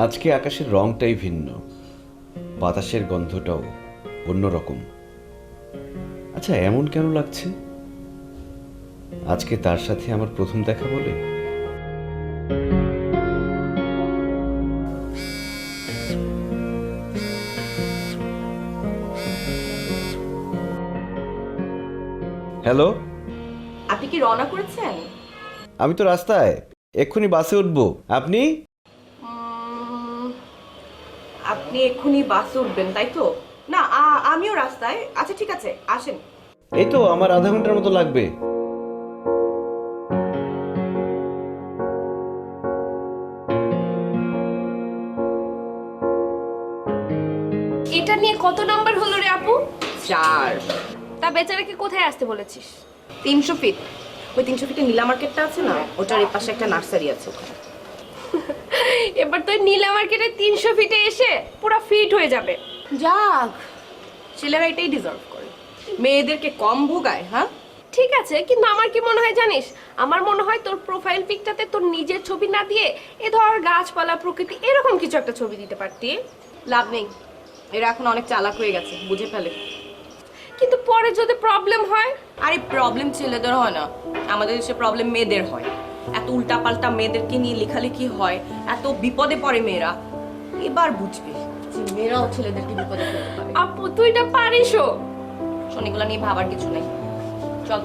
আজকে আকাশের রংটাই ভিন্ন, বাতাসের গন্ধটাও অন্যরকম। আচ্ছা, এমন কেন লাগছে? আজকে তার সাথে আমার প্রথম দেখা বলে? হ্যালো, আপনি কি রওনা করেছেন? আমি তো রাস্তায়, এক্ষুনি বাসে উঠবো। আপনি? আপনি এক্ষুনি বাসে উঠবেন তাই তো? না, আমিও রাস্তায়। আচ্ছা ঠিক আছে, আসেন। এই তো আমার আধা ঘন্টার মতো লাগবে। এটা নিয়ে কত নাম্বার হলো রে আপু? 4। তা বেচারাকে কোথায় আসতে বলেছিস? 300 ফিট। ওই 300 ফিটে নীলা মার্কেটটা আছে না, ওটার এই পাশে একটা নার্সারি আছে ওখানে। এবার তো নীলা মার্কেটে 300 ফিটে এসে পুরো ফিট হয়ে যাবে। যাক, ছেলেরা এটাই ডিজার্ভ করে। মেয়েদেরকে কম ভোগায়, হ্যাঁ? ঠিক আছে, কিন্তু আমার কি মনে হয় জানিস, আমার মনে হয় তোর প্রোফাইল পিকটাতে তোর নিজের ছবি না দিয়ে এ ধর গাছপালা প্রকৃতি এরকম কিছু একটা ছবি দিতে পারতি। লাভ নেই, এরা এখন অনেক চালাক হয়ে গেছে, বুঝে ফেলে। কিন্তু পরে যদি প্রবলেম হয়? আরে প্রবলেম ছেলেদের হয় না, আমাদের দেশে প্রবলেম মেয়েদের হয়। এত উল্টাপাল্টা মেয়েদেরকে নিয়ে লেখালেখি হয়, এত বিপদে পড়ে মেয়েরা। এবার বুঝবে যে মেয়েরাও ছেলেদেরকে বিপদে ফেলতে পারে। আপু তুই এটা পারিসও। শোন, এগুলো নিয়ে ভাবার কিছু নেই, চল।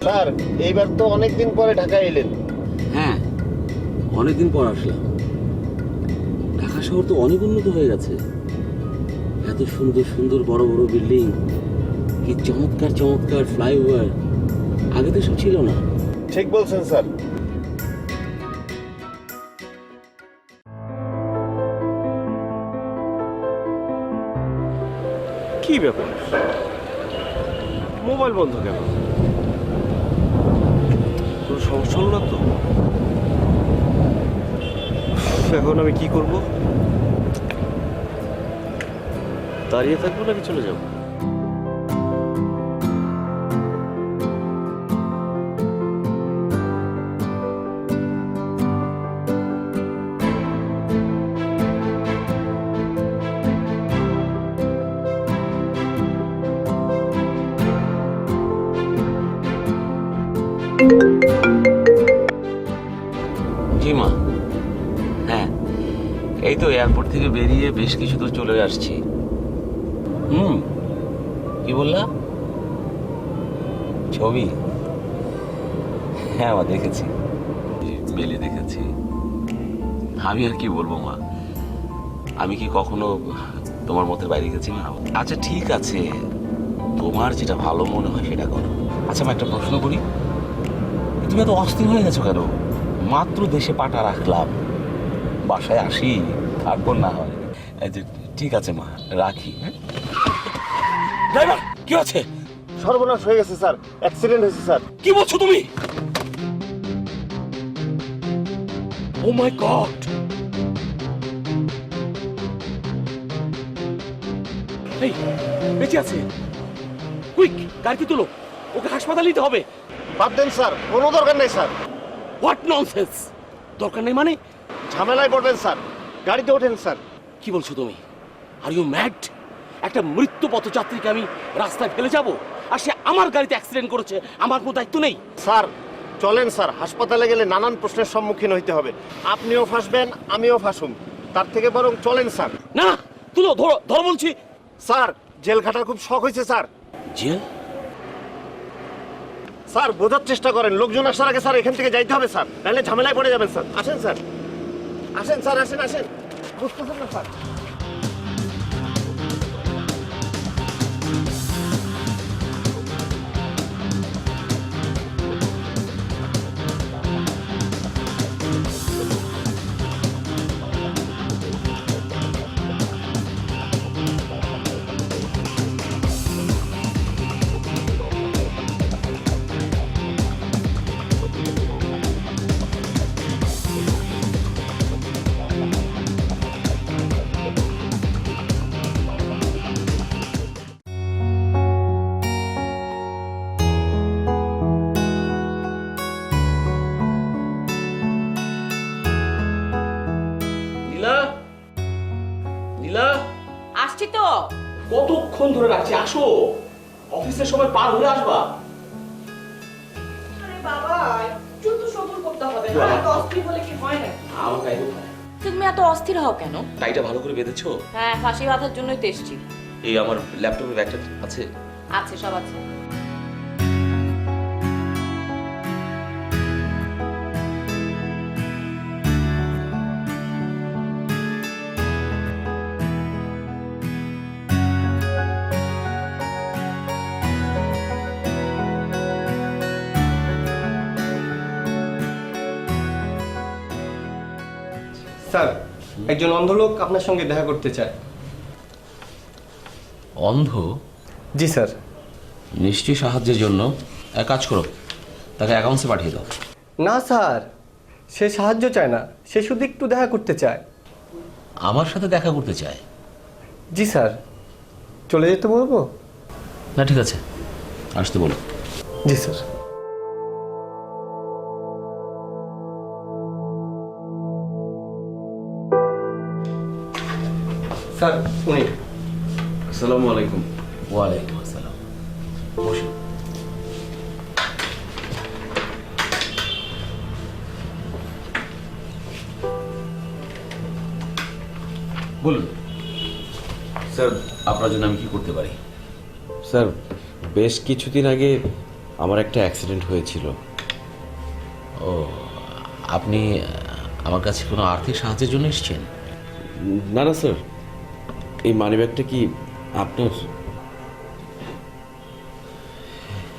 স্যার, এইবার তো অনেকদিন পরে ঢাকা এলেন। হ্যাঁ, অনেকদিন পর আসলাম। ঢাকা শহর তো অনেক উন্নত হয়ে গেছে। এত সুন্দর সুন্দর বড় বড় বিল্ডিং, কি চমৎকার চমৎকার ফ্লাইওভার, আগে তো সব ছিল না। ঠিক বলছেন স্যার। কি ব্যাপার, মোবাইল বন্ধ কেন? কোনো সমস্যা হলো না তো? এখন আমি কি করব? দাঁড়িয়ে থাকবো নাকি চলে যাবো? জি মা, হ্যাঁ এই তো এয়ারপোর্ট থেকে বেরিয়ে বেশ কিছু দূর চলে আসছি। কি বললা? ছবি? হ্যাঁ মা, দেখেছি, মেলে দেখেছি। আমি আর কি বলবো মা, আমি কি কখনো তোমার মতের বাইরে গেছি না? আচ্ছা ঠিক আছে, তোমার যেটা ভালো মনে হয় সেটা করো। আচ্ছা আমি একটা প্রশ্ন করি, তুমি এত অস্থির হয়ে গেছো কেন? মাত্র দেশে পাটা রাখলাম, বাসায় আসি, তারপর না হয়। এই যে ঠিক আছে মা, রাখি। ড্রাইভার, কি আছে? সর্বনাশ হয়ে গেছে স্যার, অ্যাক্সিডেন্ট হয়েছে স্যার। কি বলছো তুমি? ও মাই গড, এই বেঁচে আছে, কুইক গাড়িতে তোলো, ওকে হাসপাতালে নিতে হবে। বাদ দেন স্যার, কোনো দরকার নেই স্যার। What nonsense! দরকার নেই মানে? ঝামেলায় পড়বেন স্যার, গাড়িতে ওঠেন স্যার। কি বলছো তুমি? Are you mad? একটা মৃত্যু পথযাত্রীকে আমি রাস্তায় ফেলে যাব, আর সে আমার গাড়িতে অ্যাক্সিডেন্ট করেছে, আমার কোনো দায়িত্ব নেই? স্যার চলেন স্যার, হাসপাতালে গেলে নানান প্রশ্নের সম্মুখীন হইতে হবে। আপনিও ফাঁসবেন, আমিও ফাঁসুম, তার থেকে বরং চলেন স্যার। না, তুলো, ধরো ধরো বলছি। স্যার জেল খাটার খুব শখ হয়েছে স্যার। জেল? স্যার বোঝার চেষ্টা করেন, লোকজন আসার আগে স্যার এখান থেকে যাইতে হবে স্যার, নাহলে ঝামেলায় পড়ে যাবেন স্যার। আসেন স্যার, আসেন স্যার, আসেন আসেন। বুঝতেছেন না স্যার? নীলা, নীলা, আসছি তো। কতক্ষণ ধরে রাখছি, আসো, অফিসের সময় পার হলে আসবা। আরে বাবা, একটু তো সবুর করতে হবে না, এত অস্থির হলে কি হয় না? আমার গায়ে কোথায়? তুমি এত অস্থির হও কেন? টাইটা ভালো করে বেঁধেছো? হ্যাঁ, ফাঁসি বাঁধার জন্যই তো এসছি। এই আমার ল্যাপটপের ব্যাগটা আছে? আছে, সব আছে। স্যার, একজন অন্ধ লোক আপনার সঙ্গে দেখা করতে চায়। অন্ধ? জি স্যার। নিশ্চয়ই সাহায্যের জন্য। এক কাজ করো, তাকে অ্যাকাউন্টসে পাঠিয়ে দাও। না স্যার, সে সাহায্য চায় না, সে শুধু একটু দেখা করতে চায়। আমার সাথে দেখা করতে চায়? জি স্যার। চলে যেতে বলবো? না, ঠিক আছে, আসতে বলো। জি স্যার। স্যার উনি। আসসালামু আলাইকুম। ওয়ালাইকুম আসসালাম, বসুন। বলুন স্যার, আপনার জন্য আমি কি করতে পারি? স্যার বেশ কিছুদিন আগে আমার একটা অ্যাক্সিডেন্ট হয়েছিল। ও, আপনি আমার কাছে কোনো আর্থিক সাহায্যের জন্য এসেছেন? না না স্যার, এই মানিব্যাগটা কি আপনার?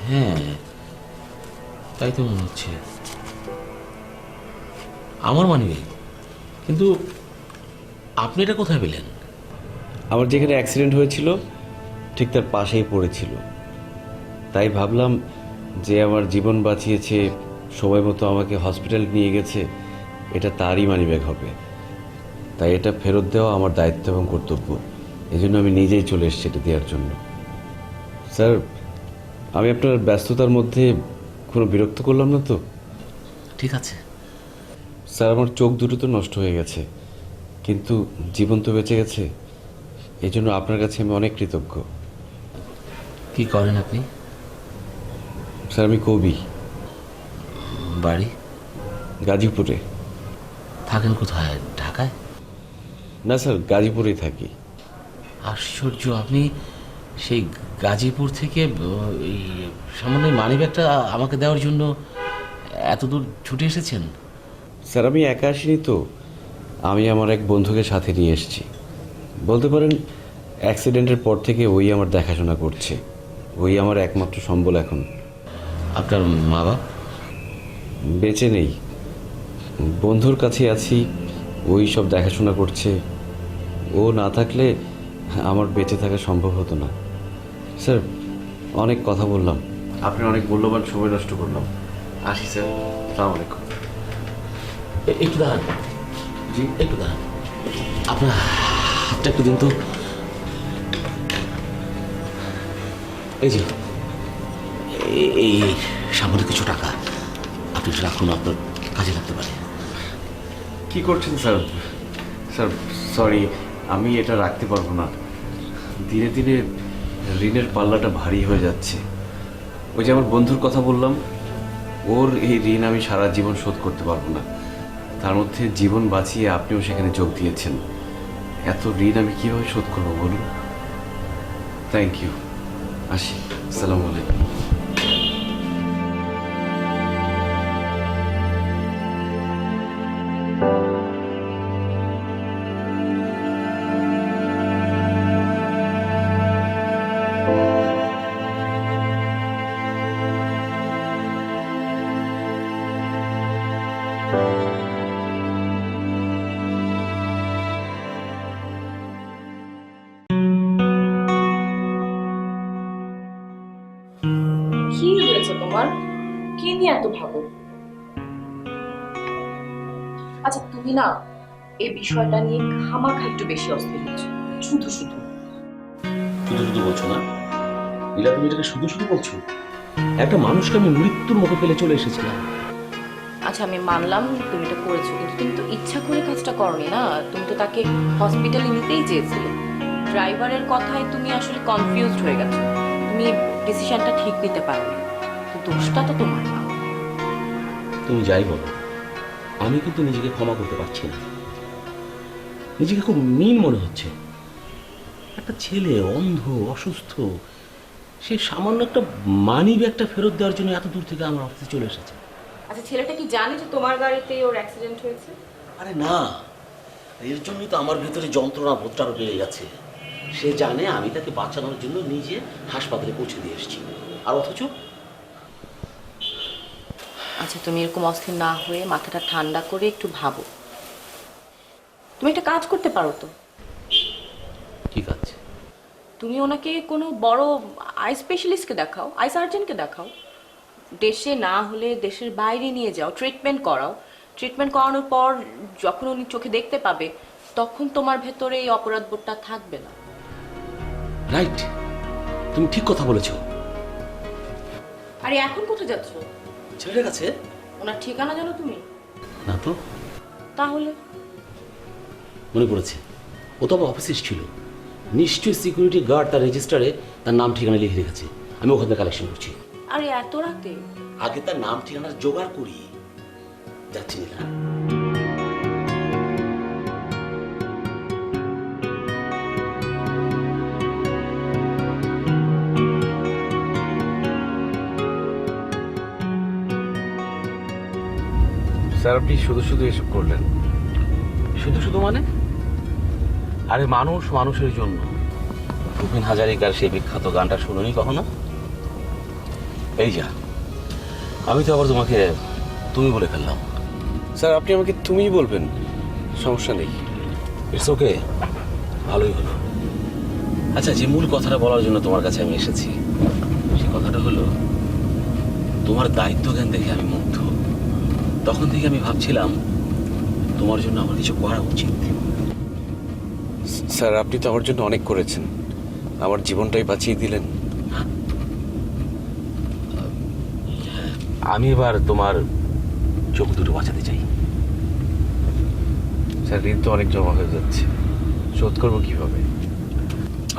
হ্যাঁ, তাই তো মনে হচ্ছে আমার মানিব্যাগ। কিন্তু আপনি এটা কোথায় পেলেন? আমার যেখানে অ্যাক্সিডেন্ট হয়েছিল ঠিক তার পাশেই পড়েছিল, তাই ভাবলাম যে আমার জীবন বাঁচিয়েছে, সময় মতো আমাকে হসপিটাল নিয়ে গেছে, এটা তারই মানিব্যাগ হবে। তাই এটা ফেরত দেওয়া আমার দায়িত্ব এবং কর্তব্য। এই জন্য আমি নিজেই চলে এসেছি এটা দেওয়ার জন্য। স্যার, আমি আপনার ব্যস্ততার মধ্যে কোনো বিরক্ত করলাম না তো? ঠিক আছে। স্যার, আমার চোখ দুটো তো নষ্ট হয়ে গেছে, কিন্তু জীবন তো বেঁচে গেছে। এই জন্য আপনার কাছে আমি অনেক কৃতজ্ঞ। কি করেন আপনি? স্যার, আমি কবি। বাড়ি? গাজীপুরে। থাকেন কোথায়? ঢাকায়? না স্যার, গাজীপুরেই থাকি। আশ্চর্য, আপনি সেই গাজীপুর থেকে এই সামান্য মানিব্যাগটা আমাকে দেওয়ার জন্য এত দূর ছুটে এসেছেন? স্যার, আমি একা আসিনি তো, আমি আমার এক বন্ধুকে সাথে নিয়ে এসেছি। বলতে পারেন অ্যাক্সিডেন্টের পর থেকে ওই আমার দেখাশোনা করছে, ওই আমার একমাত্র সম্বল এখন। আপনার মা বাবা? বেঁচে নেই, বন্ধুর কাছে আছি, ওই সব দেখাশোনা করছে। ও না থাকলে আমার বেঁচে থাকা সম্ভব হতো না। স্যার, অনেক কথা বললাম, আপনি অনেক মূল্যবান সময় নষ্ট করলাম। আসি স্যার, আসসালামু আলাইকুম। একটু দাঁড়ান। জি, একটু দাঁড়ান। আপনার হাতটা একটু দিন তো। এই যে এই সামান্য কিছু টাকা আপনি রাখুন, আপনার কাজে লাগতে পারে। কি করছেন স্যার? স্যার সরি, আমি এটা রাখতে পারবো না। ধীরে ধীরে ঋণের পাল্লাটা ভারী হয়ে যাচ্ছে। ওই যে আমার বন্ধুর কথা বললাম, ওর এই ঋণ আমি সারা জীবন শোধ করতে পারবো না। তার মধ্যে জীবন বাঁচিয়ে আপনিও সেখানে যোগ দিয়েছেন। এত ঋণ আমি কীভাবে শোধ করবো বলুন? থ্যাংক ইউ, আসি, আসসালামু আলাইকুম। কি হয়েছে তোমার? কি নিয়ে এত ভাবো? আচ্ছা তুমি না এই বিষয়টা নিয়ে খামাখা একটু বেশি অস্থির হচ্ছ, শুধু শুধু। শুধু শুধু বলছো না নীলা, তুমি এটাকে শুধু শুধু বলছো? একটা মানুষকে আমি মৃত্যুর মুখে ফেলে চলে এসেছিলাম। আচ্ছা আমি মানলাম তুমি এটা করেছো, কিন্তু তুমি তো ইচ্ছা করে কাজটা করনি না। তুমি তো তাকে হসপিটালে নিতেই চেয়েছিলে। ড্রাইভারের কথায় তুমি আসলে কনফিউজড হয়ে গেছো, তুমি ডিসিশনটা ঠিক নিতে পারোনি। তো দোষটা তো তোমার না। তুমি যাই বলো, আমি কিন্তু নিজেকে ক্ষমা করতে পারছি না। নিজেকে খুব মিন মনে হচ্ছে। একটা ছেলে অন্ধ, অসুস্থ, সে সামান্য একটা মানি ব্যাগটা ফেরত দেওয়ার জন্য এত দূর থেকে আমার অফিসে চলে এসেছে। আচ্ছা ছেলেটা কি জানে যে তোমার গাড়িতে ওর অ্যাক্সিডেন্ট হয়েছে? আরে না, এর জন্যই তো আমার ভেতরে যন্ত্রণা বোধটা আরো বেড়ে গেছে। সে জানে আমি তাকে বাঁচানোর জন্য নিজে হাসপাতালে পৌঁছে দিয়ে এসেছি, আর অথচ আচ্ছা তুমি এরকম অস্থির না হয়ে মাথাটা ঠান্ডা করে একটু ভাবো। তুমি একটা কাজ করতে পারো তো। ঠিক আছে, তুমি ওনাকে কোনো বড় আই স্পেশালিস্টকে দেখাও, আই সার্জনকে দেখাও। দেশে না হলে দেশের বাইরে নিয়ে যাও, ট্রিটমেন্ট করাও। ট্রিটমেন্ট করানোর পর যখন উনি চোখে দেখতে পাবে, তখন তোমার ভেতরে এই অপরাধবোধটা থাকবে না। রাইট, তুমি ঠিক কথা বলেছো। আরে এখন কোথায় যাচ্ছ? ছেলেটার কাছে? ওনার ঠিকানা জানো তুমি? না তো। তাহলে মনে পড়েছে, ও তো আমার অফিসে ছিল। নিশ্চয়ই সিকিউরিটি গার্ড তার রেজিস্টারে তার নাম ঠিকানা লিখে রেখেছে। আমি ওখান থেকে কালেকশন করছি। আরে এত রাতে? আগে তার নাম ঠিকানার জোগাড় করি। যাচ্ছি না। স্যার আপনি শুধু শুধু এসব করলেন। শুধু শুধু মানে? আরে মানুষ মানুষের জন্য। ভূপেন হাজারিকার সেই বিখ্যাত গানটা শুনুনি কখনো? এই যা, আমি তো আবার তোমাকে তুমি বলে ফেললাম। স্যার আপনি আমাকে তুমিই বলবেন, সমস্যা নেই। ইটস ওকে, ভালোই হলো। আচ্ছা, যে মূল কথাটা বলার জন্য তোমার কাছে আমি এসেছি, সে কথাটা হলো তোমার দায়িত্ব জ্ঞান দেখে আমি মুগ্ধ। তখন থেকে আমি ভাবছিলাম তোমার জন্য আমার কিছু করা উচিত। স্যার আপনি তো আমার জন্য অনেক করেছেন, আমার জীবনটাই বাঁচিয়ে দিলেন। আমি এবার তোমার চোখ দুটো বাঁচাতে চাই। স্যার ঋণ তো অনেক জমা হয়ে যাচ্ছে, শোধ করবো কিভাবে?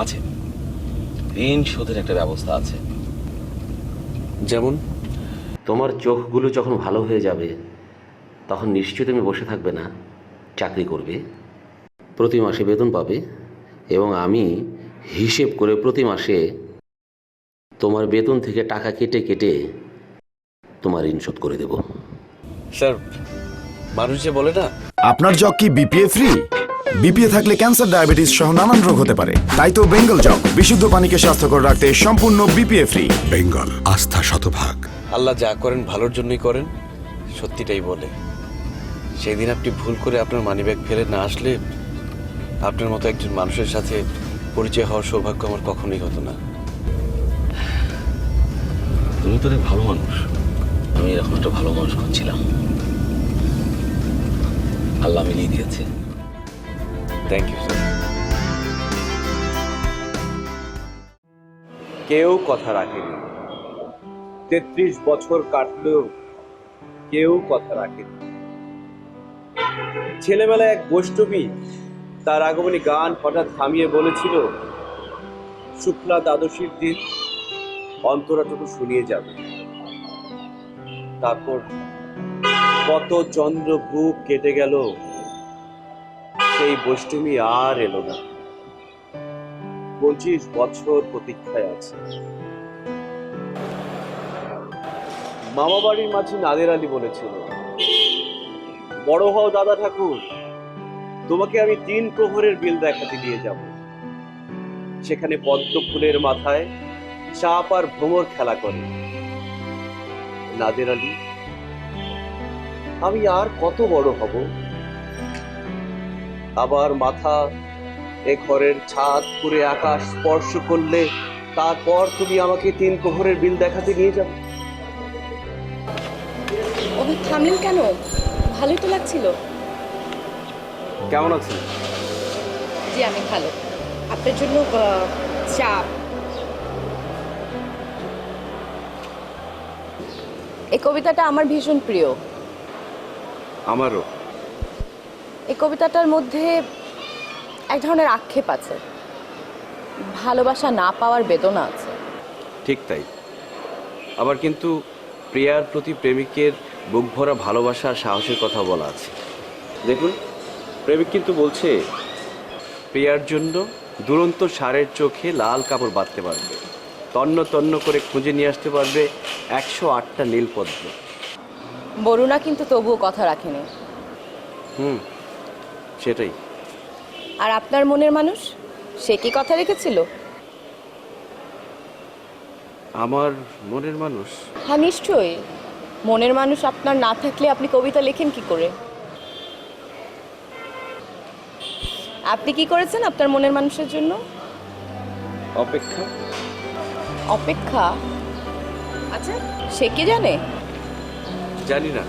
আছে, ঋণ শোধের একটা ব্যবস্থা আছে। যেমন? তোমার চোখগুলো যখন ভালো হয়ে যাবে, তখন নিশ্চয়ই তুমি বসে থাকবে না, চাকরি করবে, প্রতি মাসে বেতন পাবে, এবং আমি হিসেব করে প্রতি মাসে তোমার বেতন থেকে টাকা কেটে কেটে তোমার ঋণ শোধ করে দেব। স্যার মানুষ যে বলে না, আপনার জগ কি বিপিএ ফ্রি? বিপিএ থাকলে ক্যান্সার, ডায়াবেটিস সহ নানান রোগ হতে পারে। তাই তো বেঙ্গল জগ বিশুদ্ধ পানিকে স্বাস্থ্যকর রাখতে সম্পূর্ণ বিপিএ ফ্রি। বেঙ্গল, আস্থা শতভাগ। আল্লাহ যা করেন ভালোর জন্যই করেন, সত্যিটাই বলে। সেই দিন আপনি ভুল করে আপনার মানিব্যাগ ফেলে না আসলে আপনার মতো একজন মানুষের সাথে পরিচয় হওয়ার সৌভাগ্য আমার কখনোই হতো না। তুমি তো অনেক ভালো মানুষ। আমি এরকম একটা ভালো মানুষ খুঁজছিলাম, আল্লাহ মিলিয়ে দিয়েছে। Thank you sir. কেউ কথা রাখেনি। 33 বছর কাটলেও কেউ কথা রাখেনি। ছেলেবেলায় এক বৈষ্ণবী তার আগমনী গান হঠাৎ থামিয়ে বলেছিল, শুক্লা দ্বাদশীর দিন অন্তরাটুকু শুনিয়ে যাবে। তারপর কত চন্দ্র বুক কেটে গেল, সেই বৈষ্ণবী আর এলো না। 25 বছর প্রতীক্ষায় আছে। মামা বাড়ির মাঝি নাদের আলী বলেছিল, বড় হও দাদা ঠাকুর, তোমাকে আমি 3 প্রহরের বিল দেখাতে নিয়ে যাব। সেখানে পদ্ম ফুলের মাথায় চাপ আর ভ্রমর খেলা করে। নাদের আলী, আমি আর কত বড় হব? আবার মাথা এ ঘরের ছাদ পুরে আকাশ স্পর্শ করলে তারপর তুমি আমাকে 3 প্রহরের বিল দেখাতে নিয়ে যাবে। ওভাবে থামলেন কেন? ভালোই তো লাগছিল। কেমন আছেন? জি আমি ভালো। আপনার জন্য চা। এই কবিতাটা আমার ভীষণ প্রিয়। আমারও। এই কবিতাটার মধ্যে এক ধরনের আক্ষেপ আছে, ভালোবাসা না পাওয়ার বেদনা আছে। ঠিক তাই। আবার কিন্তু প্রিয়ার প্রতি প্রেমিকের বুক ভরা ভালোবাসা আর সাহসের কথা বলা আছে। দেখুন, প্রেমিক কিন্তু বলছে প্রিয়ার জন্য দুরন্ত ষাঁড়ের চোখে লাল কাপড় বাঁধতে পারবে, তন্ন তন্ন করে খুঁজে নিয়ে আসতে পারবে 108টা নীলপদ্ম। বরুণা কিন্তু তবুও কথা রাখেনি। সেটাই। আর আপনার মনের মানুষ, সে কি কথা রেখেছিল? আমার মনের মানুষ? হ্যাঁ নিশ্চয়ই। মনের মানুষ আপনার না থাকলে আপনি কবিতা লেখেন কি করে? আপনি কি করেছেন আপনার মনের মানুষের জন্য? অপেক্ষা। অপেক্ষা? আচ্ছা, সে কি জানে? জানি না।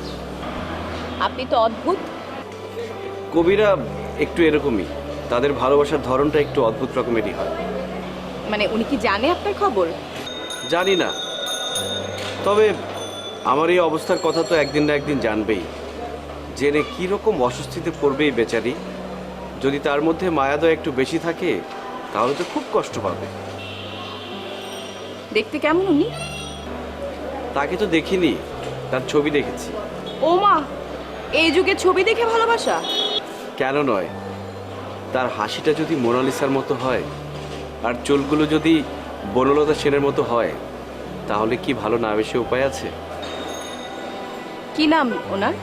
আপনি তো অদ্ভুত। কবিরা একটু এরকমই, তাদের ভালোবাসার ধরনটা একটু অদ্ভুত রকমেরই হয়। মানে উনি কি জানে আপনার খবর? জানি না, তবে আমার এই অবস্থার কথা তো একদিন না একদিন জানবেই। জেনে কীরকম অস্বস্তিতে পড়বেই বেচারি। যদি তার মধ্যে মায়াদয় একটু বেশি থাকে তাহলে তো খুব কষ্ট পাবে। দেখতে কেমন উনি? তাকে তো দেখিনি, তার ছবি দেখেছি। ও মা, এই যুগে ছবি দেখে ভালোবাসা? কেন নয়, তার হাসিটা যদি মোনালিসার মতো হয় আর চুলগুলো যদি বনলতা সেনের মতো হয়, তাহলে কি ভালো না বেশি উপায় আছে? কি নাম ওনার?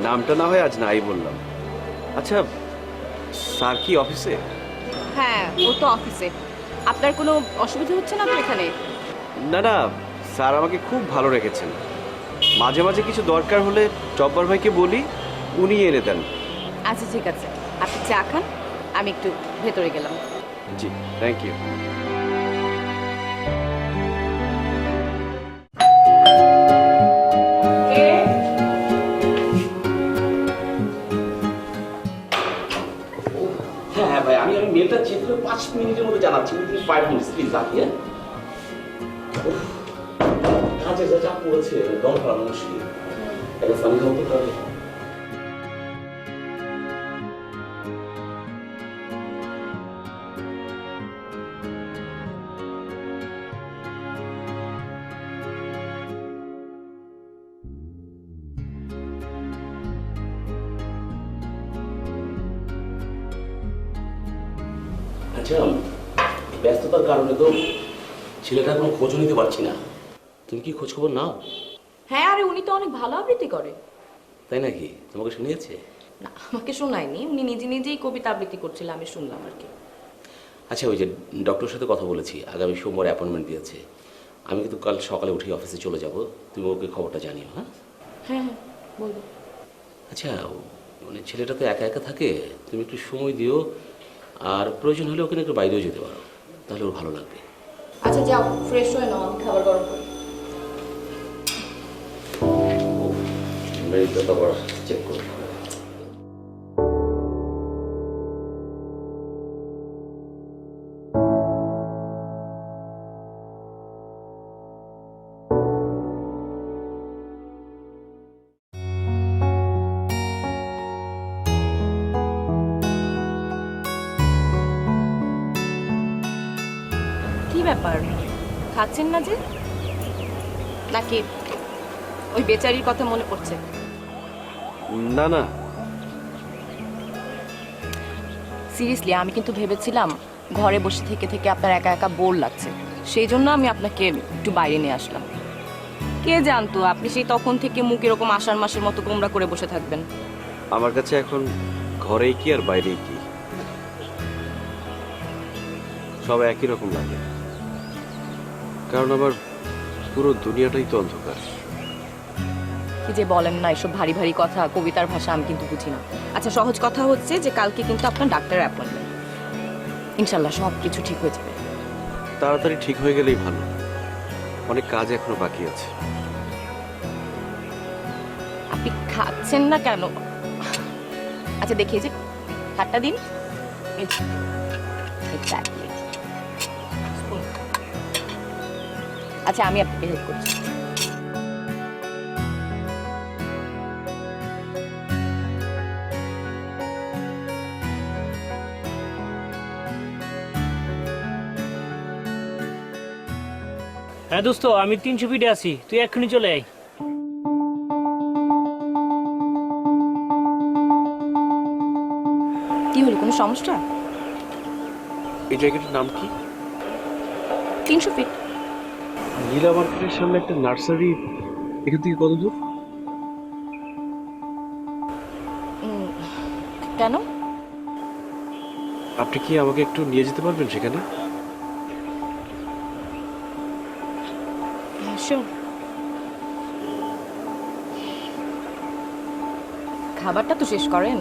নামটা না হয় আজ নাই বললাম। আচ্ছা, স্যার কি অফিসে? হ্যাঁ, ও তো অফিসে। আপনার কোনো অসুবিধা হচ্ছে না তো এখানে? না না, স্যার আমাকে খুব ভালো রেখেছেন। মাঝে মাঝে কিছু দরকার হলে জব্বার ভাইকে বলি, উনি এনে দেন। আচ্ছা ঠিক আছে, আপনি চা খান, আমি একটু ভেতরে গেলাম। জি, থ্যাংক ইউ। হ্যাঁ ভাই, আমি মেলটা চেক করে 5 মিনিটের মধ্যে জানাচ্ছি। 5 মিনিট প্লিজ আপনি। কাজে যা চাপ পড়েছে, দম ফেলানো মুশকিল। একটা পানি খাওয়া তো হবে। আচ্ছা, ব্যস্ততার কারণে তো ছেলেটার কোনো খোঁজও নিতে পারছি না। তুমি কি খোঁজ খবর নাও? হ্যাঁ, আরে উনি তো অনেক ভালো আবৃত্তি করে। তাই নাকি? তোমাকে শুনিয়েছে? না, আমাকে শোনায়নি, উনি নিজে নিজেই কবিতা আবৃত্তি করছিল, আমি শুনলাম আর কি। আচ্ছা, ওই যে ডক্টরের সাথে কথা বলেছি, আগামী সোমবার অ্যাপয়েন্টমেন্ট দিয়েছে। আমি কিন্তু কাল সকালে উঠে অফিসে চলে যাব। তুমি ওকে খবরটা জানিও। হ্যাঁ হ্যাঁ হ্যাঁ, বলবো। আচ্ছা, মানে ছেলেটা তো একা একা থাকে, তুমি একটু সময় দিও। আর প্রয়োজন হলে ওখানে একটু বাইরেও যেতে পারো, তাহলে ওর ভালো লাগবে। আচ্ছা যাও, ফ্রেশ হয়ে নাও, আমি খাবার গরম করি। মেরিটটা তো আবার চেক করো। ব্যাপার, খাচ্ছেন না যে? নাকি ওই বেচারির কথা মনে পড়ছে? না না, সিরিয়াসলি আমি কিন্তু ভেবেছিলাম ঘরে বসে থেকে থেকে আপনার একা একা বোর লাগছে, সেই জন্য আমি আপনাকে একটু বাইরে নিয়ে আসলাম। কে জানতো আপনি সেই তখন থেকে মুখ এরকম আষাঢ় মাসের মতো গোমরা করে বসে থাকবেন। আমার কাছে এখন ঘরেই কি আর বাইরেই কি, সব একই রকম লাগে। কারণ আমার পুরো দুনিয়াটাই তো অন্ধকার। কি যে বলেন না, এসব ভারী ভারী কথা, কবিতার ভাষা আমি কিন্তু বুঝি না। আচ্ছা, সহজ কথা হচ্ছে যে কালকে কিন্তু আপনার ডাক্তারের অ্যাপয়েন্টমেন্ট। ইনশাল্লাহ সব কিছু ঠিক হয়ে যাবে। তাড়াতাড়ি ঠিক হয়ে গেলেই ভালো, অনেক কাজ এখনো বাকি আছে। আপনি খাচ্ছেন না কেন? আচ্ছা দেখি, এই যে হাতটা দিন। Exactly. আচ্ছা আমি আপনাকে হেল্প করছি। হ্যাঁ দোস্ত, আমি 300 ফিটে আছি, তুই এক্ষুনি চলে আয়। কি হলো, কোনো সমস্যা? এই জায়গাটার নাম কি? 300 ফিট। নীলা মার্কেটের সামনে একটা নার্সারি, এখান থেকে কত দূর? কেন? আপনি কি আমাকে একটু নিয়ে যেতে পারবেন সেখানে? শিওর। খাবারটা তো শেষ করেন।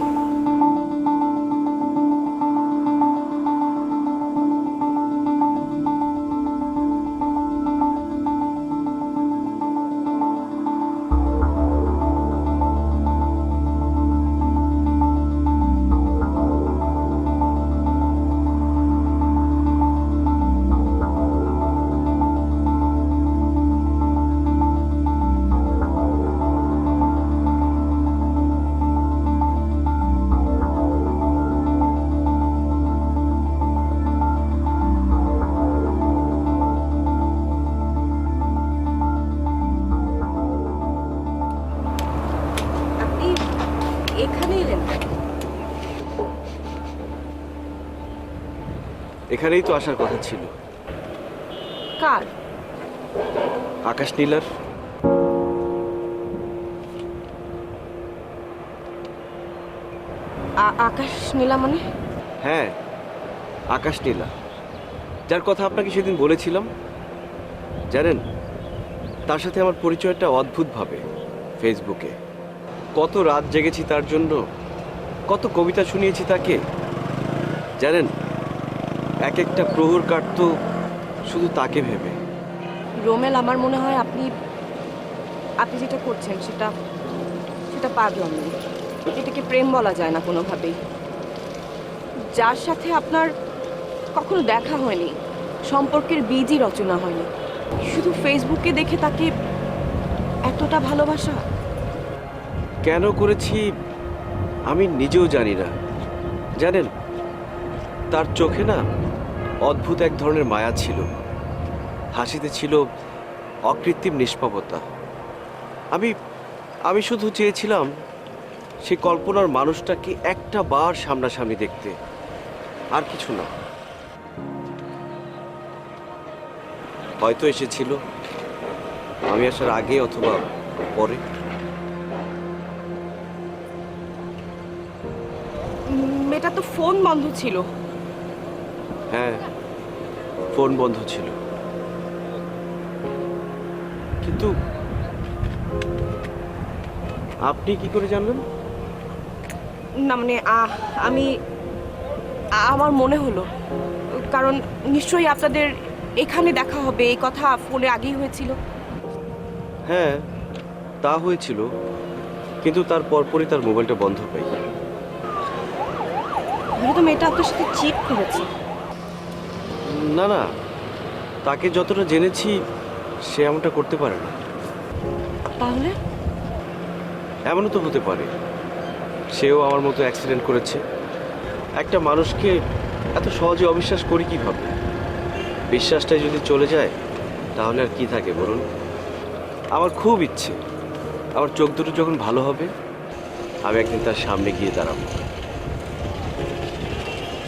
এখানে এলেন? এখানেই তো আসার কথা ছিল। কার? আকাশ নীলার। আকাশ নীলা মানে? হ্যাঁ, আকাশ নীলা, যার কথা আপনাকে সেদিন বলেছিলাম। জানেন, তার সাথে আমার পরিচয়টা অদ্ভুতভাবে ফেসবুকে। কত রাত জেগেছি তার জন্য, কত কবিতা শুনিয়েছি তাকে। জানেন, এক একটা প্রহর কাটতো শুধু তাকে ভেবে। রোমেল, আমার মনে হয় আপনি যেটা করছেন সেটা পাগলামি। এটাকে প্রেম বলা যায় না কোনোভাবেই। যার সাথে আপনার কখনো দেখা হয়নি, সম্পর্কের বীজই রচনা হয়নি, শুধু ফেসবুকে দেখে তাকে এতটা ভালোবাসা। কেন করেছি আমি নিজেও জানি না। জানেন, তার চোখে না অদ্ভুত এক ধরনের মায়া ছিল, হাসিতে ছিল অকৃত্রিম নিষ্পাপতা। আমি শুধু চেয়েছিলাম সে কল্পনার মানুষটাকে একটা বার সামনাসামনি দেখতে, আর কিছু না। হয়তো এসেছিল আমি আসার আগে অথবা পরে। মেয়েটা তো ফোন বন্ধ ছিল। হ্যাঁ, ফোন বন্ধ ছিল, কিন্তু আপনি কি করে জানলেন? না মানে আমার মনে হলো, কারণ নিশ্চয়ই আপনাদের এখানে দেখা হবে এই কথা ফোনে আগেই হয়েছিল। হ্যাঁ, তা হয়েছিল, কিন্তু তার পরপরই তার মোবাইলটা বন্ধ পাই। হয়তো মেয়েটা আপনার সাথে চিট করেছে। না না, তাকে যতটা জেনেছি সে এমনটা করতে পারে না। তাহলে এমনও তো হতে পারে সেও আমার মতো অ্যাক্সিডেন্ট করেছে। একটা মানুষকে এত সহজে অবিশ্বাস করি কিভাবে? বিশ্বাসটাই যদি চলে যায় তাহলে আর কি থাকে বলুন? আমার খুব ইচ্ছে আমার চোখ দুটো যখন ভালো হবে আমি একদিন তার সামনে গিয়ে দাঁড়াবো।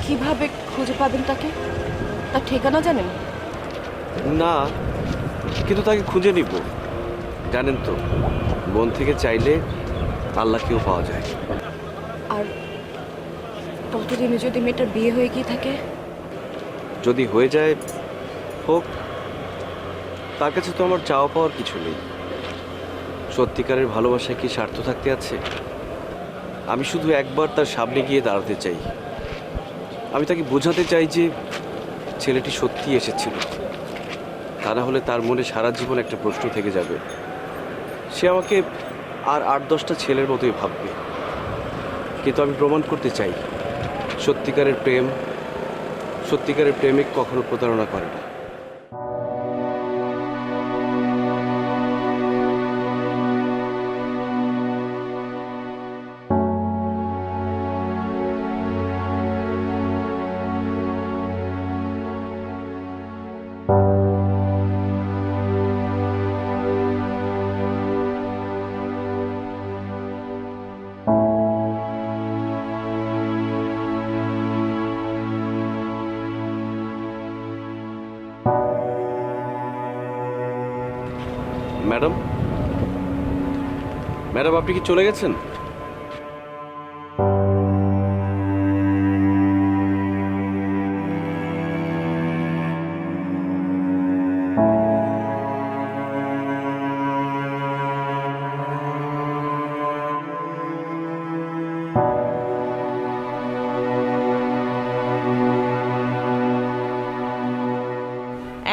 কিভাবে খুঁজে পাবেন তাকে? তার ঠিকানা জানেন? না, কিন্তু তাকে খুঁজে নিব। জানেন তো, মন থেকে চাইলে আল্লাহকেও পাওয়া যায়। আর ততদিনে যদি মেয়েটার বিয়ে হয়ে গিয়ে থাকে? যদি হয়ে যায় হোক, তার কাছে তো আমার চাওয়া পাওয়ার কিছু নেই। সত্যিকারের ভালোবাসায় কি স্বার্থ থাকতে আছে? আমি শুধু একবার তার সামনে গিয়ে দাঁড়াতে চাই। আমি তাকে বোঝাতে চাই যে ছেলেটি সত্যিই এসেছিল, তা না হলে তার মনে সারা জীবন একটা প্রশ্ন থেকে যাবে। সে আমাকে আর 8-10টা ছেলের মতোই ভাববে। কিন্তু আমি প্রমাণ করতে চাই সত্যিকারের প্রেমিক কখনো প্রতারণা করে না। ম্যাডাম, আপনি কি চলে গেছেন?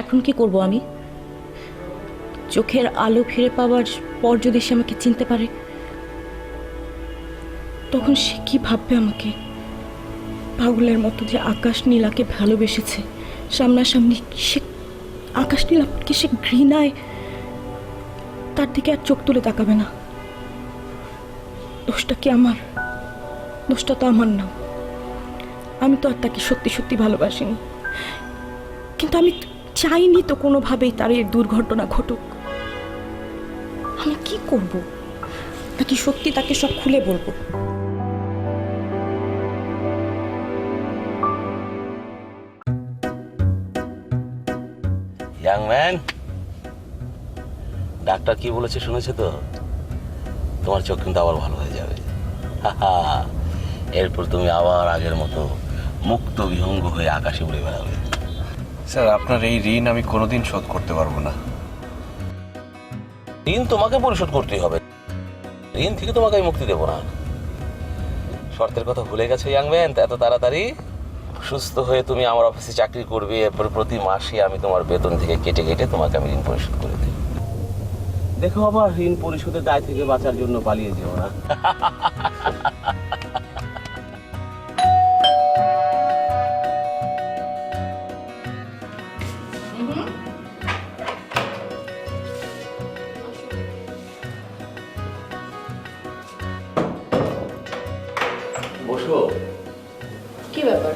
এখন কি করব আমি? চোখের আলো ফিরে পাওয়ার পর যদি সে আমাকে চিনতে পারে, তখন সে কি ভাববে আমাকে? পাগলের মতো যে আকাশ নীলাকে ভালোবেসেছে, সামনাসামনি সে আকাশ নীলাকে সে ঘৃণায় তার দিকে আর চোখ তুলে তাকাবে না। দোষটা কি আমার? দোষটা তো আমার না। আমি তো আর তাকে সত্যি সত্যি ভালোবাসিনি, কিন্তু আমি চাইনি তো কোনোভাবেই তার এই দুর্ঘটনা ঘটুক। আমি কি করব? নাকি সত্যি তাকে সব খুলে বলবো? ইয়াং ম্যান, ডাক্তার কি বলেছে শুনেছো তো? তোমার চোখ কিন্তু আবার ভালো হয়ে যাবে। এরপর তুমি আবার আগের মতো মুক্ত বিহঙ্গ হয়ে আকাশে উড়ে বেড়াবে। স্যার, আপনার এই ঋণ আমি কোনোদিন শোধ করতে পারবো না। ঋণ তোমাকে পরিশোধ করতেই হবে। ঋণ থেকে তোমাকে আমি মুক্তি দেবো না। শর্তের কথা ভুলে গেছো ইয়াং ম্যান? এত তাড়াতাড়ি? সুস্থ হয়ে তুমি আমার অফিসে চাকরি করবে, এরপরে প্রতি মাসে আমি তোমার বেতন থেকে কেটে কেটে তোমাকে আমি ঋণ পরিশোধ করে দিই। দেখো আবার ঋণ পরিশোধের দায় থেকে বাঁচার জন্য পালিয়ে যেও না। বসো। কি ব্যাপার?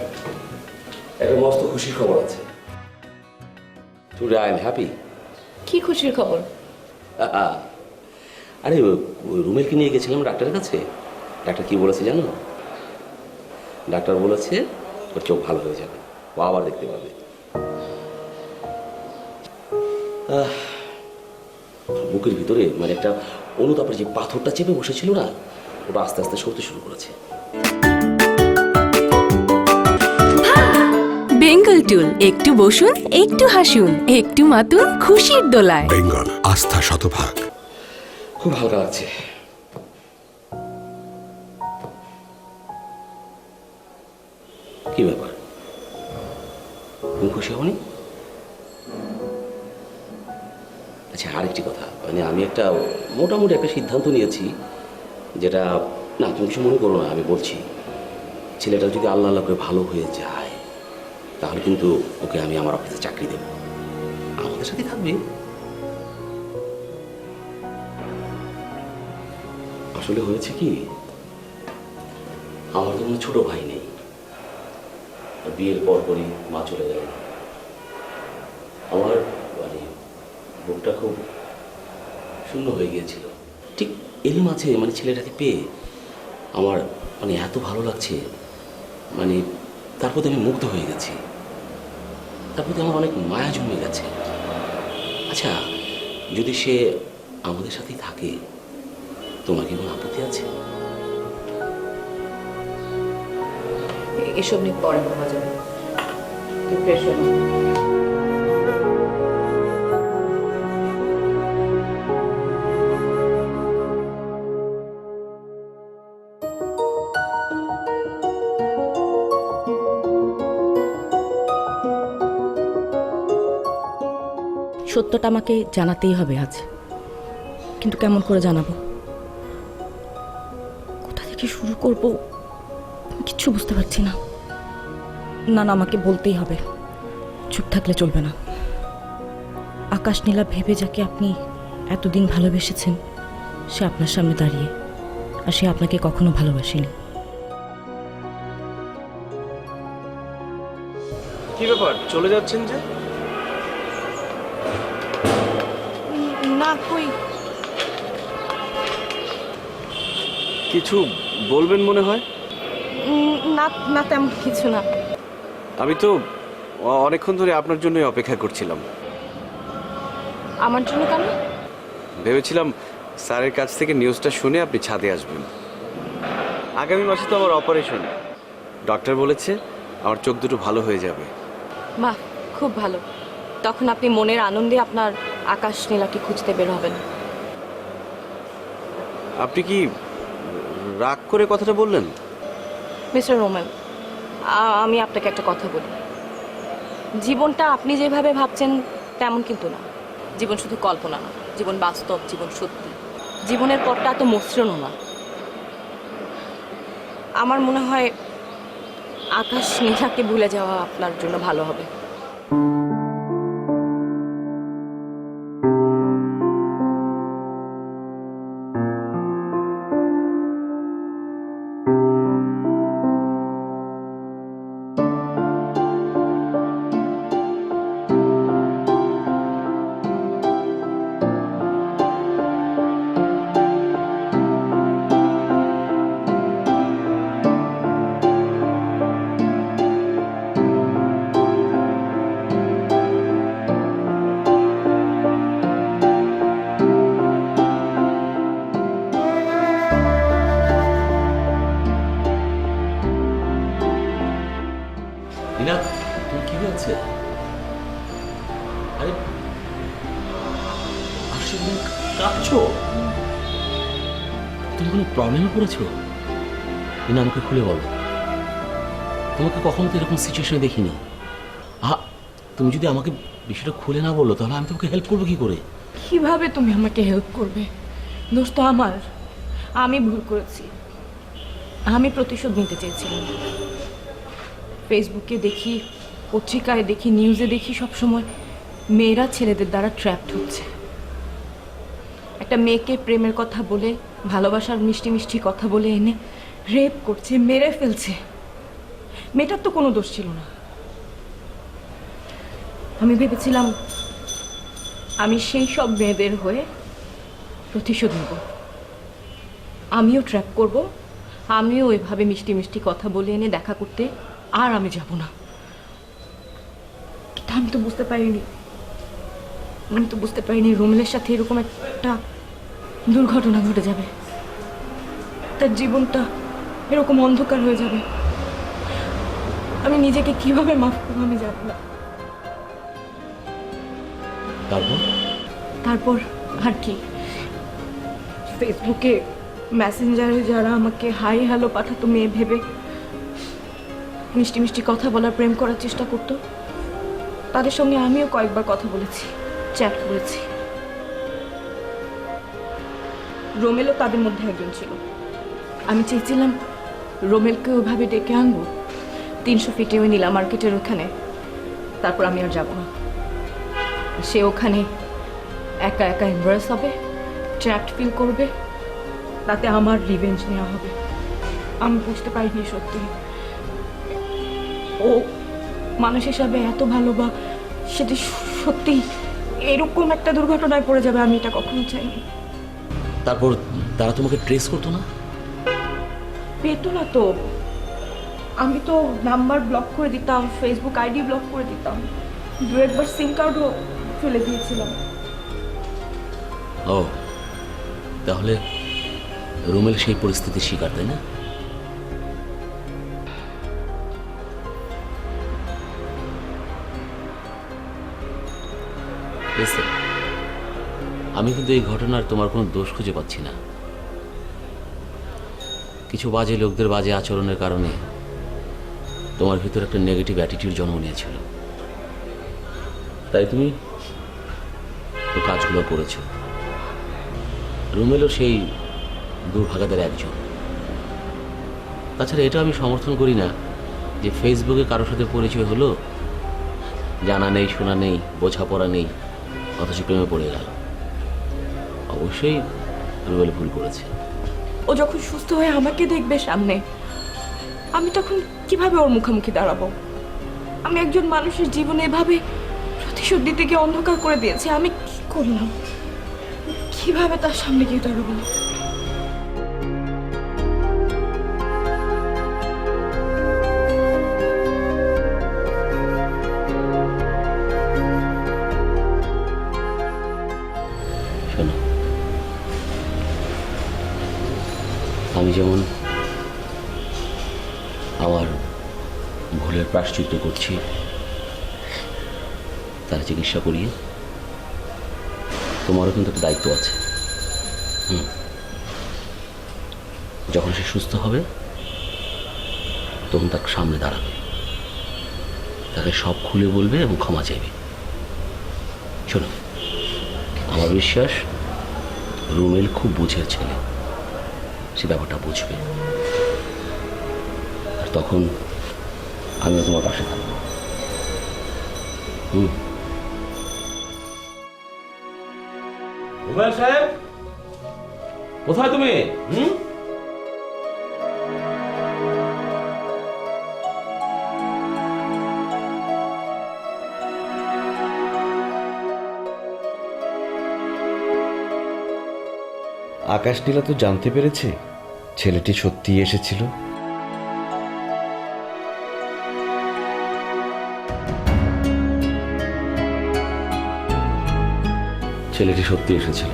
একটা মস্ত খুশির খবর আছে। Today I am happy. কি খুশির খবর? আরে রুমেলকে নিয়ে গেছিলাম ডাক্তারের কাছে। ডাক্তার কি বলেছে জানো? ডাক্তার বলেছে ওর চোখ ভালো হয়ে যাবে, ও আবার দেখতে পাবে। বুকের ভিতরে মানে একটা অনুতাপের যে পাথরটা চেপে বসেছিল না, ওটা আস্তে আস্তে সরতে শুরু করেছে। বেঙ্গল টুল, একটু বসুন, একটু হাসুন, একটু মাতুন খুশির দোলায়। বেঙ্গল, আস্থা শতভাগ। খুব হালকা লাগছে। কি ব্যাপার, তুমি খুশি হওনি? আচ্ছা, আরেকটি কথা, মানে আমি একটা মোটামুটি একটা সিদ্ধান্ত নিয়েছি, যেটা না তুমি কিছু মনে করো না, আমি বলছি। ছেলেটা যদি আল্লাহ আল্লাহ করে ভালো হয়ে যায়, তাহলে কিন্তু ওকে আমি আমার অফিসে চাকরি দেব, আমাদের সাথে থাকবে। আসলে হয়েছে কি, আমার তো কোনো ছোট ভাই নেই। বিয়ের পরপরই মা চলে গেল। বুকটা খুব শূন্য হয়ে গিয়েছিল। ঠিক এরই মাঝে মানে ছেলেটাকে পেয়ে আমার মানে এত ভালো লাগছে, মানে তার প্রতি আমি মুগ্ধ হয়ে গেছি, তার প্রতি আমার অনেক মায়া জমে গেছে। আচ্ছা, যদি সে আমাদের সাথেই থাকে, তোমার কি কোনো আপত্তি আছে? এসব নিয়ে পরে ভাবা যাবে, তুই ফ্রেশ হয়ে নে। সত্যটা আমাকে জানাতেই হবে আজ, কিন্তু কেমন করে জানাবো, কোথা থেকে শুরু করব কিচ্ছু বুঝতে পারছি না। না না, আমাকে বলতেই হবে, চুপ থাকলে চলবে না। আকাশ নীলা ভেবে যাকে আপনি এতদিন ভালোবেসেছেন, সে আপনার সামনে দাঁড়িয়ে, আর সে আপনাকে কখনো ভালোবাসেনি। কি ব্যাপার, চলে যাচ্ছেন যে? না কই, কিছু বলবেন মনে হয়? না না তেমন কিছু না। আমি তো অনেকক্ষণ ধরে আপনার জন্যই অপেক্ষা করছিলাম। আমার জন্য কেন? ভেবেছিলাম স্যারের কাছ থেকে নিউজটা শুনে আপনি ছাদে আসবেন। আগামী মাসে তো আমার অপারেশন, ডক্টর বলেছে আমার চোখ দুটো ভালো হয়ে যাবে। বাহ, খুব ভালো। তখন আপনি মনের আনন্দে আপনার আকাশ নীলাকে খুঁজতে বের হবেন। আপনি কি রাগ করে কথাটা বললেন? মিস্টার রোমান, আমি আপনাকে একটা কথা বলি। জীবনটা আপনি যেভাবে ভাবছেন তেমন কিন্তু না। জীবন শুধু কল্পনা না, জীবন বাস্তব, জীবন সত্যি। জীবনের পথটা এত মসৃণও না। আমার মনে হয় আকাশ নীলাকে ভুলে যাওয়া আপনার জন্য ভালো হবে। নীলা, তুমি কি হয়েছে? আরে আসলে তুমি কাঁদছো? তুমি কোনো প্রবলেমে পড়েছো? নীলা, আমাকে খুলে বলো। তোমাকে কখনো তো এরকম সিচুয়েশনে দেখিনি। তুমি যদি আমাকে বিষয়টা খুলে না বললো, তাহলে আমি তোমাকে হেল্প করবো কি করে? কিভাবে তুমি আমাকে হেল্প করবে? দোষ তো আমার, আমি ভুল করেছি। আমি প্রতিশোধ নিতে চেয়েছিলাম। ফেসবুকে দেখি, পত্রিকায় দেখি, নিউজে দেখি, সবসময় মেয়েরা ছেলেদের দ্বারা ট্র্যাপড হচ্ছে। একটা মেয়েকে প্রেমের কথা বলে, ভালোবাসার মিষ্টি মিষ্টি কথা বলে এনে রেপ করছে, মেরে ফেলছে। মেয়েটার তো কোনো দোষ ছিল না। আমি ভেবেছিলাম আমি সেই সব মেয়েদের হয়ে প্রতিশোধ নেব, আমিও ট্র্যাপ করব, আমিও এভাবে মিষ্টি মিষ্টি কথা বলে এনে দেখা করতে, আর আমি যাব না। কিন্তু আমি তো বুঝতে পারিনি রোমেলের সাথে এরকম একটা দুর্ঘটনা ঘটে যাবে, তার জীবনটা এরকম অন্ধকার হয়ে যাবে। আমি নিজেকে কিভাবে মাফ করবো আমি জানি না। তারপর আর কি, ফেসবুকে মেসেঞ্জারে যারা আমাকে হাই হ্যালো পাঠাতো মেয়ে ভেবে, মিষ্টি মিষ্টি কথা বলার, প্রেম করার চেষ্টা করতো, তাদের সঙ্গে আমিও কয়েকবার কথা বলেছি, চ্যাট করেছি। রোমেলও তাদের মধ্যে একজন ছিল। আমি চেয়েছিলাম রোমেলকে ওইভাবে ডেকে আনবো 300 ফিটে ওই নীলা মার্কেটের ওখানে, তারপর আমি আর যাব না। সে ওখানে একা একা এমব্রেস হবে, ট্র্যাপড ফিল করবে, তাতে আমার রিভেঞ্জ নেওয়া হবে। আমি বুঝতে পারিনি সত্যি ও মানুষ হিসাবে এত ভালো, বা সেটি সত্যি এরকম একটা দুর্ঘটনায় পড়ে যাবে আমি এটা কখনো চাইনি। তারপর তারা তোমাকে ট্রেস করতো না? পেতো না তো, আমি তো নাম্বার ব্লক করে দিতাম, ফেসবুক আইডি ব্লক করে দিতাম, দু একবার সিম কার্ডও ফেলে দিয়েছিলাম। ও, তাহলে রুমেল সেই পরিস্থিতির শিকার, তাই না? Listen, আমি কিন্তু এই ঘটনার তোমার কোনো দোষ খুঁজে পাচ্ছি না। কিছু বাজে লোকদের বাজে আচরণের কারণে তোমার ভিতর একটা নেগেটিভ অ্যাটিটিউড জন্ম নিয়েছিল, তাই তুমি তো কাজগুলো করেছ। রুমেলও সেই দুর্ভাগাদের একজন। তাছাড়া এটা আমি সমর্থন করি না যে ফেসবুকে কারোর সাথে পরিচয় হলো, জানা নেই, শোনা নেই, বোঝাপড়া নেই, অথচ প্রেমে পড়ে গেল। অবশ্যই রুবেল ভুল করেছে। ও যখন সুস্থ হয়ে আমাকে দেখবে সামনে, আমি তখন কিভাবে ওর মুখোমুখি দাঁড়াবো? আমি একজন মানুষের জীবনে এভাবে প্রতিশোধ দিতে গিয়ে অন্ধকার করে দিয়েছে। আমি কি করলাম? কিভাবে তার সামনে গিয়ে দাঁড়াবো? শোনো, আমি যেমন আমার ভুলের প্রায়শ্চিত্ত করছি, তার চিকিৎসা করিয়ে, তোমারও কিন্তু একটা দায়িত্ব আছে। যখন সে সুস্থ হবে তখন তার সামনে দাঁড়াবে, তাকে সব খুলে বলবে এবং ক্ষমা চাইবে। শোনো, আমার বিশ্বাস রুমেল খুব বুঝের ছেলে, সে ব্যাপারটা বুঝবে, আর তখন আমিও তোমার পাশে থাকবো। রুমেল সাহেব, কোথায় তুমি? আকাশ নীলা তো জানতে পেরেছে ছেলেটি সত্যিই এসেছিল। ছেলেটি সত্যি এসেছিল।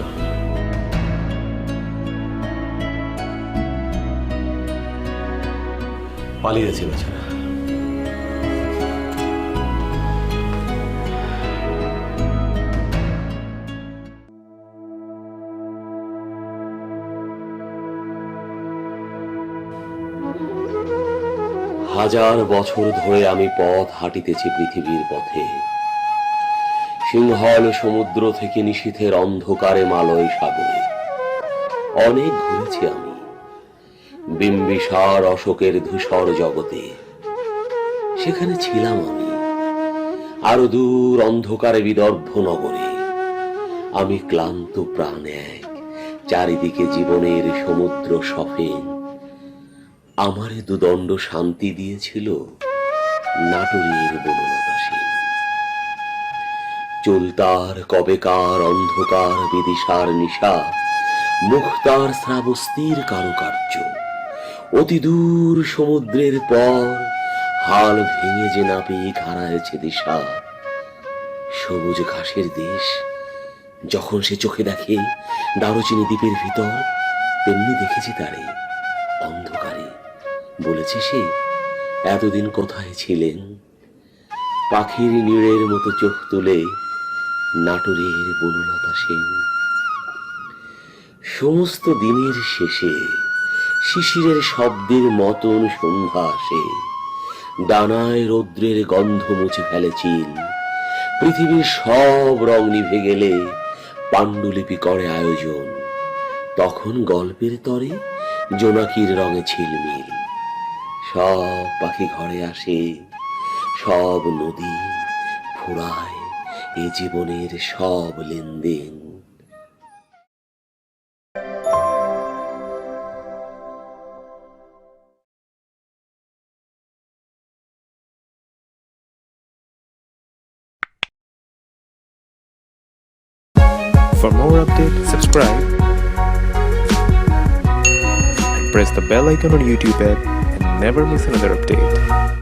পালিয়েছে বেচারা। হাজার বছর ধরে আমি পথ হাঁটিতেছি পৃথিবীর পথে, সিংহল সমুদ্র থেকে নিশীথের অন্ধকারে মালয় সাগরে। অনেক ঘুরেছি আমি বিম্বিসার অশোকের ধূসর জগতে, সেখানে ছিলাম আমি। আরো দূর অন্ধকারে বিদর্ভ নগরে আমি ক্লান্ত প্রাণ এক, চারিদিকে জীবনের সমুদ্র সফেন। আমারে দুদণ্ড শান্তি দিয়েছিল নাটুরির বনলতা সেন। চুলতার কবেকার অন্ধকার বিদিশার নিশা, মুক্তার শ্রাবস্তির কারুকার্য, অতি দূর সমুদ্রের পর হাল ভেঙে যে নাবিক হারায়েছে দিশা। সবুজ ঘাসের দেশ যখন সে চোখে দেখে দারুচিনি দ্বীপের ভিতর, তেমনি দেখেছি তারে অন্ধকারে। বলেছে সে, এতদিন কোথায় ছিলেন? পাখির নীড়ের মতো চোখ তুলে নাটোরের বনলতা সেন। সমস্ত দিনের শেষে শিশিরের শব্দের মতন সন্ধ্যা আসে, ডানায় রৌদ্রের গন্ধ মুছে ফেলে চিল। পৃথিবীর সব রং নিভে গেলে পাণ্ডুলিপি করে আয়োজন, তখন গল্পের তরে জোনাকির রঙে ঝিলমিল। সব পাখি ঘরে আসে, সব নদী ফুরায় এ জীবনের সব লেনদেন। For more updates, subscribe and press the bell icon on YouTube app and never miss another update.